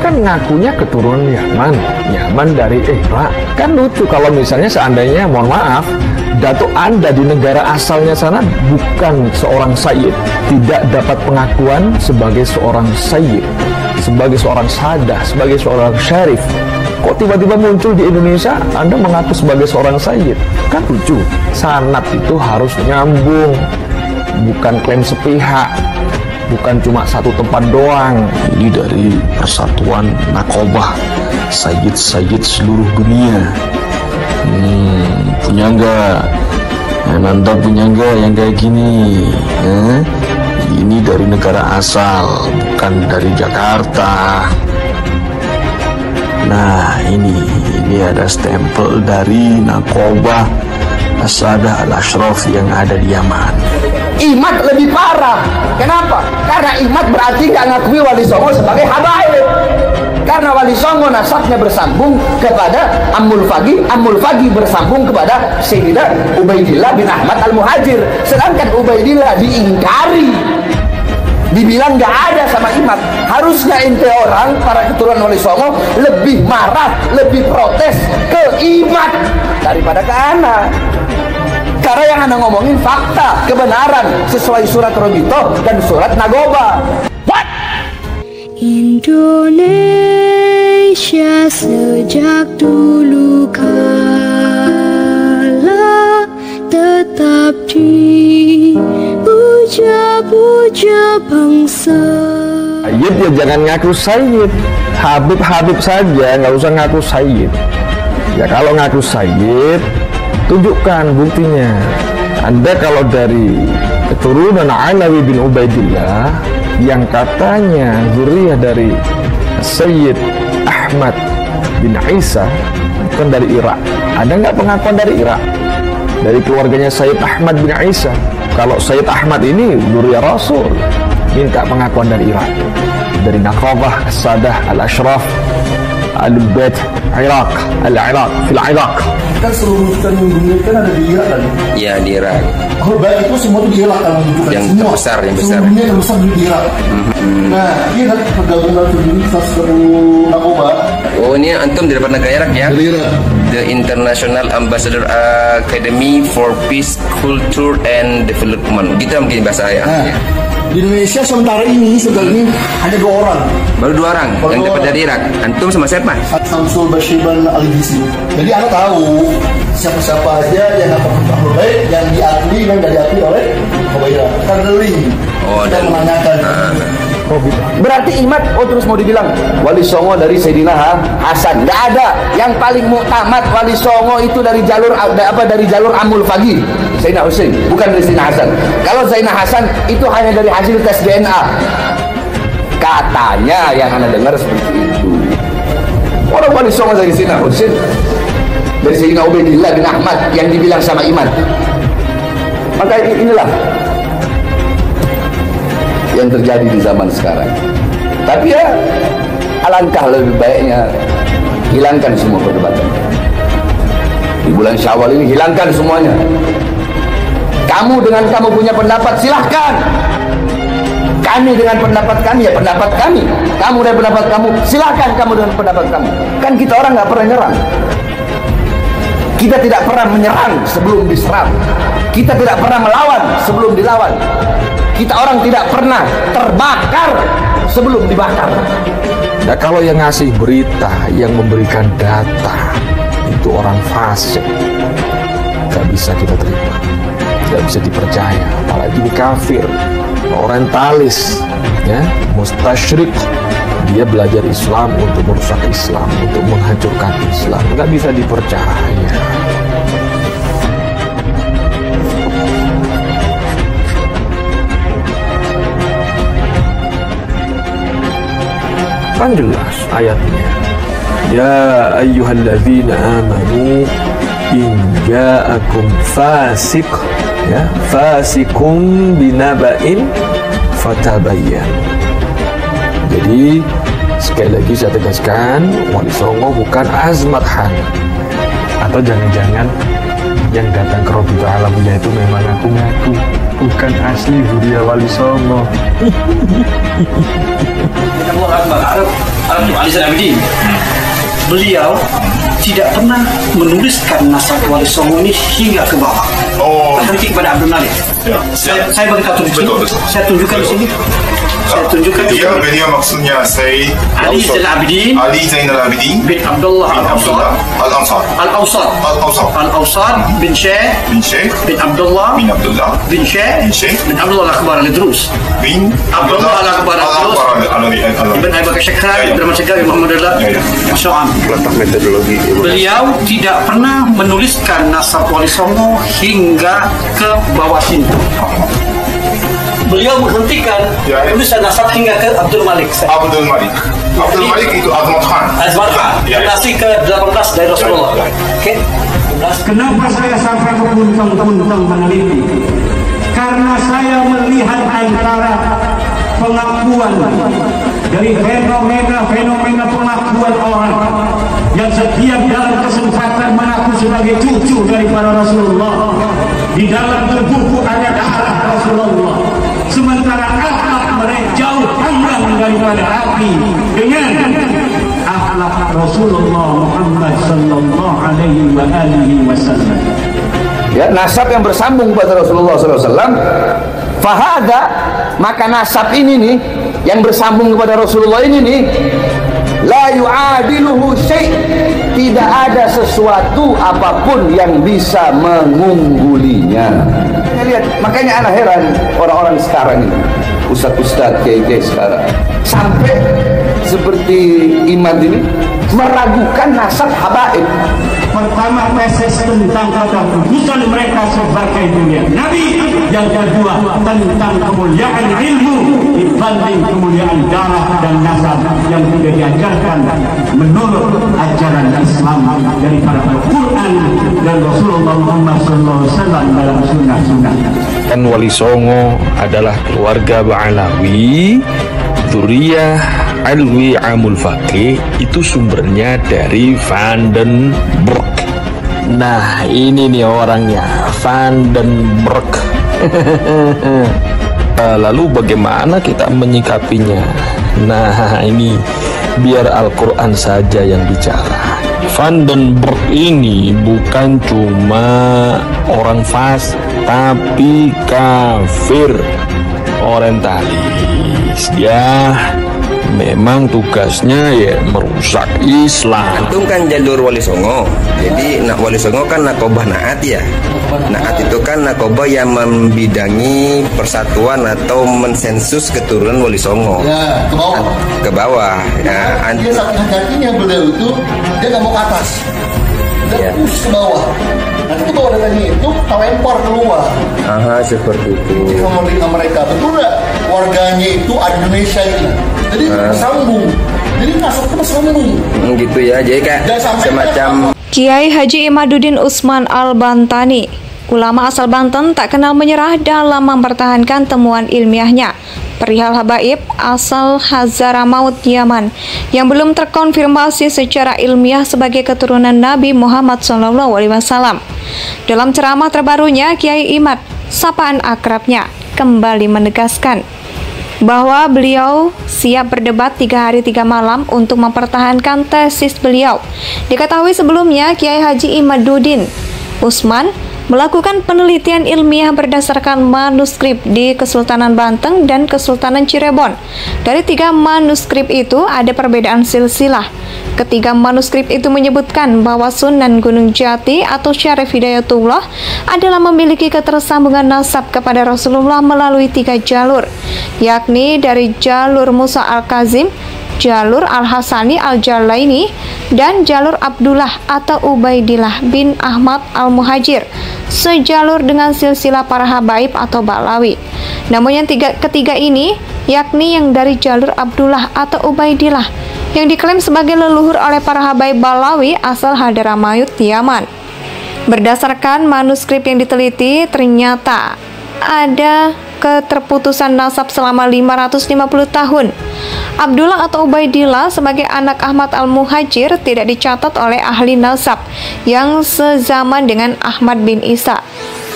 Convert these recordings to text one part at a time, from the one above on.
kan ngakunya keturunan Yaman dari Irak. Kan lucu kalau misalnya seandainya, mohon maaf, datuk Anda di negara asalnya sana bukan seorang sayyid, tidak dapat pengakuan sebagai seorang sayyid, sebagai seorang sadah, sebagai seorang syarif. Kok tiba-tiba muncul di Indonesia Anda mengaku sebagai seorang sayyid? Kan lucu. Sanad itu harus nyambung, bukan klaim sepihak, bukan cuma satu tempat doang. Ini dari Persatuan Naqobah Sayyid-Sayyid seluruh dunia. Punya nggak? Anda punya nggak yang kayak gini? Ini dari negara asal, bukan dari Jakarta. Nah, ini ada stempel dari Naqobah As-Sadah Al-Ashraf yang ada di Yaman. Imat lebih parah. Kenapa? Karena Imat berarti nggak ngakui Wali Songo sebagai habaib. Karena Wali Songo nasabnya bersambung kepada Ammul Fagi bersambung kepada Sayyidina Ubaidillah bin Ahmad Al-Muhajir. Sedangkan Ubaidillah diingkari, dibilang nggak ada sama Imat. Harusnya ente orang, para keturunan Wali Songo, lebih marah, lebih protes ke Imat daripada ke anak. Karena yang anda ngomongin fakta, kebenaran sesuai surat Robito dan surat Naqobah. What? Indonesia sejak dulu kala tetap dipuja-puja bangsa. Sayyid ya jangan ngaku sayyid, Habib saja, nggak usah ngaku sayyid. Ya kalau ngaku sayyid, tunjukkan buktinya. Anda kalau dari keturunan Alawi bin Ubaidillah yang katanya zuriyah dari Sayyid Ahmad bin Isa, bukan dari Irak. Ada nggak pengakuan dari Irak? Dari keluarganya Sayyid Ahmad bin Isa. Kalau Sayyid Ahmad ini zuriyah Rasul, minta pengakuan dari Irak. Dari Naqobah As-Sadah Al-Ashraf Al-Bait Iraq, Al-Iraq, fil Iraq. Kan seluruh dunia kan ada di Irak kan? Iya, di Irak. Oh, baik itu semua di Irak kan? Yang semua, terbesar, yang besar. Seluruh dunia terbesar di Irak. Nah, ini kan pergabungan Universitas Naqobah. Oh, ini antum dari negara Irak ya? Dari Irak. The International Ambassador Academy for Peace, Culture and Development. Gitu mungkin bahasa ya. Nah, di Indonesia sementara ini hanya 2 orang. Baru 2 orang yang dapat dari Irak. Antum sama siapa? Samsul Bashiban Al-Ghisi. Jadi anda tahu siapa-siapa aja yang dapat Ahlul Bait yang diakui dan tidak diakui oleh Irak. Kan link. Dan menanyakan. Berarti Imat terus mau dibilang Wali Songo dari Sayyidina Hasan. Nggak ada. Yang paling muktamad Wali Songo itu dari jalur dari jalur Ammul Fagi, Sayyidina Husain, bukan dari Sayyidina Hasan. Kalau Sayyidina Hasan itu hanya dari hasil tes DNA. Katanya yang anda dengar seperti itu. Orang Wali Songo dari Sayyidina Husain, dari Sayyidina Ubaidillah bin Ahmad yang dibilang sama Imat. Maka inilah yang terjadi di zaman sekarang. Tapi ya alangkah lebih baiknya hilangkan semua perdebatan. Di bulan Syawal ini hilangkan semuanya. Kamu dengan kamu punya pendapat silahkan. Kami dengan pendapat kami ya pendapat kami. Kamu dengan pendapat kamu silahkan, kamu dengan pendapat kamu. Kan kita orang nggak pernah nyerang. Kita tidak pernah menyerang sebelum diserang. Kita tidak pernah melawan sebelum dilawan. Kita orang tidak pernah terbakar sebelum dibakar. Nah kalau yang ngasih berita, yang memberikan data, itu orang fasik, gak bisa kita terima, gak bisa dipercaya. Apalagi ini kafir, orientalis, ya, mustasyrik. Dia belajar Islam untuk merusak Islam, untuk menghancurkan Islam, gak bisa dipercaya. Kan jelas ayatnya. Ya ayyuhalladzina amanu in ja'akum fasiq, ya, fasikum binaba'in fatabayyan. Jadi sekali lagi saya tegaskan, Wali Songo bukan Azmat Han. Atau jangan-jangan yang datang ke Robito Alawiyah itu memang ngaku-ngaku, bukan asli zuriyah Wali Songo. Datuk Ali Zainal Abidin, beliau tidak pernah menuliskan nasab Wali Songo ini hingga ke bawah. Berhenti kepada Abdul Malik. Ya. Saya bagi tahu di sini. Saya tunjukkan di sini. Saya tunjukkan di sini. Beliau maksudnya Sayyid Ali Zainal Abidin. Ali Zainal Abidin bin Abdullah Al-Ansar. Al-Awsat bin Syekh bin Abdullah bin Syekh bin Abdullah Al-Akbar Al-Idrus bin Abdullah Al-Akbar Al-Idrus Ibn Abi Bakar Syekh Ibn Rahman Syekh Muhammad Allah. Masyaallah. Letak metodologi. Beliau tidak pernah menuliskan nasab Wali Songo hingga ke bawah sini. Beliau menghentikan tulisan nasab hingga ke Abdul Malik. Abdul Malik itu Azmat Khan. Generasi ke-18 dari Rasulullah. Oke. Kenapa saya sampai berpuntang-puntang meneliti? Karena saya melihat antara pengakuan dari fenomena pengakuan orang yang setiap dalam kesempatan mengaku sebagai cucu daripada Rasulullah. Di dalam tubuhku ada darah Rasulullah. Sementara akhlak mereka jauh panggang daripada api dengan akhlak Rasulullah Muhammad sallallahu alaihi wasallam. Ya, nasab yang bersambung pada Rasulullah SAW. Fahada, maka nasab ini nih yang bersambung kepada Rasulullah ini nih, la yu'adiluhu syai', tidak ada sesuatu apapun yang bisa mengunggulinya. Ya, lihat, makanya anak heran orang-orang sekarang ini, ustadz-ustadz kiai-kiai sekarang, sampai seperti Imad ini meragukan nasab habaib. Pertama, tesis tentang kedudukan mereka sebagai dunia Nabi. Yang kedua, tentang kemuliaan ilmu dibanding kemuliaan darah dan nasab yang tidak diajarkan menurut ajaran Islam daripada Al-Quran dan Rasulullah Muhammad SAW dalam sunnah-sunnah. Kan Wali Songo adalah keluarga Ba'alawi, Dzurriyyah Alwi Amul Faqih, itu sumbernya dari Vandenberg. Nah, ini nih orangnya, Vandenberg. Lalu bagaimana kita menyikapinya? Nah, ini biar Al-Quran saja yang bicara. Vandenberg ini bukan cuma orang fasik, tapi kafir, orientalis. Ya, memang tugasnya ya merusak Islam. Antum kan jalur Wali Songo. Jadi Wali Songo kan nakobah naat ya. Naat itu kan nakobah yang membidangi persatuan atau mensensus keturunan Wali Songo. Ya, ke bawah. Ke bawah. Ya, dia saking hatinya beliau itu dia nggak mau ke atas. Dia push ke bawah. Nanti ke bawah datangnya itu terlempar keluar. Aha, seperti itu. Jadi sama mereka betul nggak? Warganya itu ada Indonesia itu. Jadi bersambung. Jadi nasabnya bersambung. Gitu ya. Jadi kayak semacam Kiai Haji Imaduddin Usman Al-Bantani, ulama asal Banten, tak kenal menyerah dalam mempertahankan temuan ilmiahnya perihal habaib asal Hazaramaut Yaman yang belum terkonfirmasi secara ilmiah sebagai keturunan Nabi Muhammad SAW. Dalam ceramah terbarunya, Kiai Imad, sapaan akrabnya, kembali menegaskan bahwa beliau siap berdebat 3 hari 3 malam untuk mempertahankan tesis beliau. Diketahui sebelumnya Kiai Haji Imaduddin Usman melakukan penelitian ilmiah berdasarkan manuskrip di Kesultanan Banten dan Kesultanan Cirebon. Dari 3 manuskrip itu ada perbedaan silsilah. Ketiga manuskrip itu menyebutkan bahwa Sunan Gunung Jati atau Syarif Hidayatullah adalah memiliki ketersambungan nasab kepada Rasulullah melalui 3 jalur, yakni dari jalur Musa Al-Kazim, jalur Al-Hasani Al-Jalaini, dan jalur Abdullah atau Ubaidillah bin Ahmad Al-Muhajir, sejalur dengan silsilah para habaib atau Ba'alawi. Namun yang ketiga ini, yakni yang dari jalur Abdullah atau Ubaidillah, yang diklaim sebagai leluhur oleh para habaib Ba'alawi asal Hadramaut Yaman. Berdasarkan manuskrip yang diteliti, ternyata ada keterputusan nasab selama 550 tahun. Abdullah atau Ubaidillah sebagai anak Ahmad Al-Muhajir tidak dicatat oleh ahli nasab yang sezaman dengan Ahmad bin Isa.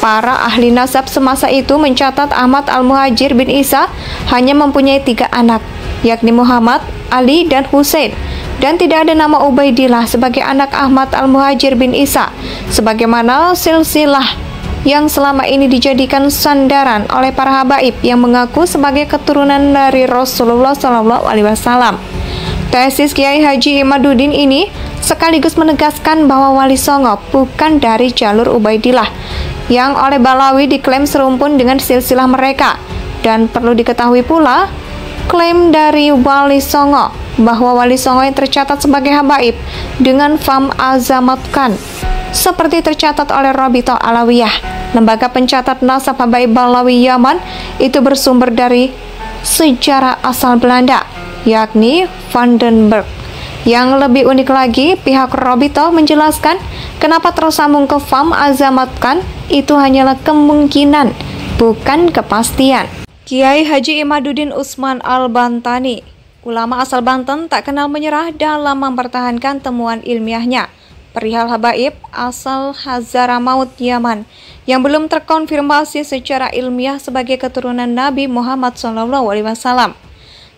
Para ahli nasab semasa itu mencatat Ahmad Al-Muhajir bin Isa hanya mempunyai 3 anak. yakni Muhammad, Ali, dan Husain, dan tidak ada nama Ubaidillah sebagai anak Ahmad Al-Muhajir bin Isa, sebagaimana silsilah yang selama ini dijadikan sandaran oleh para habaib yang mengaku sebagai keturunan dari Rasulullah SAW. Tesis Kiai Haji Imaduddin ini sekaligus menegaskan bahwa Wali Songo bukan dari jalur Ubaidillah yang oleh Balawi diklaim serumpun dengan silsilah mereka. Dan perlu diketahui pula, klaim dari Wali Songo bahwa Wali Songo yang tercatat sebagai habaib dengan fam azamatkan seperti tercatat oleh Rabithah Alawiyah, lembaga pencatat nasab habaib Balawi Yaman, itu bersumber dari sejarah asal Belanda, yakni Vandenberg. Yang lebih unik lagi, pihak Rabithah menjelaskan kenapa tersambung ke fam azamatkan itu hanyalah kemungkinan, bukan kepastian. Kiai Haji Imaduddin Usman Al-Bantani, ulama asal Banten, tak kenal menyerah dalam mempertahankan temuan ilmiahnya perihal habaib asal Hazaramaut Yaman yang belum terkonfirmasi secara ilmiah sebagai keturunan Nabi Muhammad SAW.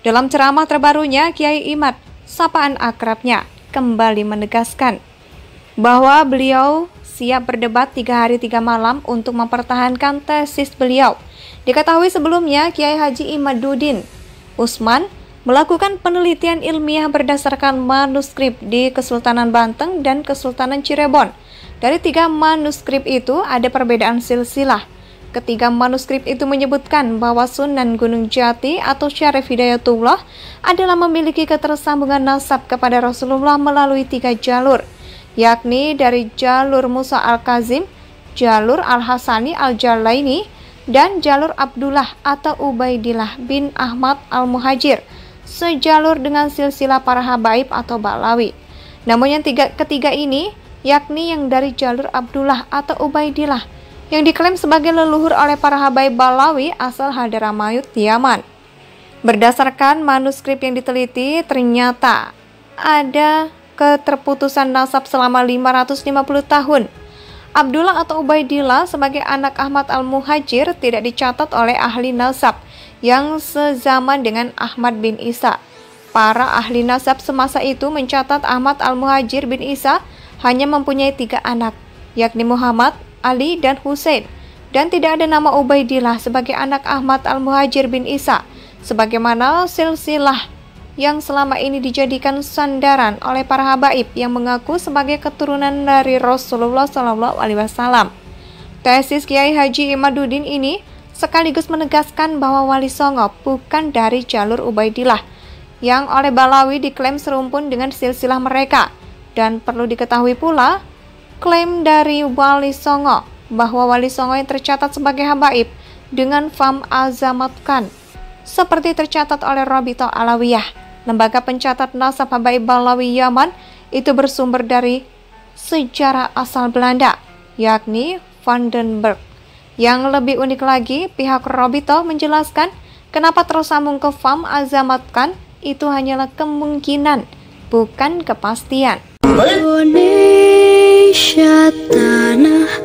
Dalam ceramah terbarunya, Kiai Imad, sapaan akrabnya, kembali menegaskan bahwa beliau siap berdebat 3 hari 3 malam untuk mempertahankan tesis beliau. Diketahui sebelumnya, Kiai Haji Imaduddin Usman melakukan penelitian ilmiah berdasarkan manuskrip di Kesultanan Banten dan Kesultanan Cirebon. Dari 3 manuskrip itu ada perbedaan silsilah. Ketiga manuskrip itu menyebutkan bahwa Sunan Gunung Jati atau Syarif Hidayatullah adalah memiliki ketersambungan nasab kepada Rasulullah melalui 3 jalur, yakni dari jalur Musa Al-Kazim, jalur Al-Hasani Al-Jalaini, dan jalur Abdullah atau Ubaidillah bin Ahmad Al-Muhajir, sejalur dengan silsilah para habaib atau Balawi. Namun yang ketiga ini, yakni yang dari jalur Abdullah atau Ubaidillah, yang diklaim sebagai leluhur oleh para habaib Balawi asal Hadramaut Yaman. Berdasarkan manuskrip yang diteliti, ternyata ada keterputusan nasab selama 550 tahun. Abdullah atau Ubaidillah sebagai anak Ahmad Al-Muhajir tidak dicatat oleh ahli nasab yang sezaman dengan Ahmad bin Isa. Para ahli nasab semasa itu mencatat Ahmad Al-Muhajir bin Isa hanya mempunyai 3 anak, yakni Muhammad, Ali, dan Husain, dan tidak ada nama Ubaidillah sebagai anak Ahmad Al-Muhajir bin Isa, sebagaimana silsilah yang selama ini dijadikan sandaran oleh para habaib yang mengaku sebagai keturunan dari Rasulullah SAW. Tesis Kiai Haji Imaduddin ini sekaligus menegaskan bahwa Wali Songo bukan dari jalur Ubaidillah yang oleh Balawi diklaim serumpun dengan silsilah mereka. Dan perlu diketahui pula, klaim dari Wali Songo bahwa Wali Songo yang tercatat sebagai habaib dengan fam azamatkan seperti tercatat oleh Rabithah Alawiyah, lembaga pencatat nasab habaib Balawi Yaman, itu bersumber dari sejarah asal Belanda, yakni Vandenberg. Yang lebih unik lagi, pihak Rabithah menjelaskan kenapa tersambung ke fam azamatkan itu hanyalah kemungkinan, bukan kepastian. Indonesia tanah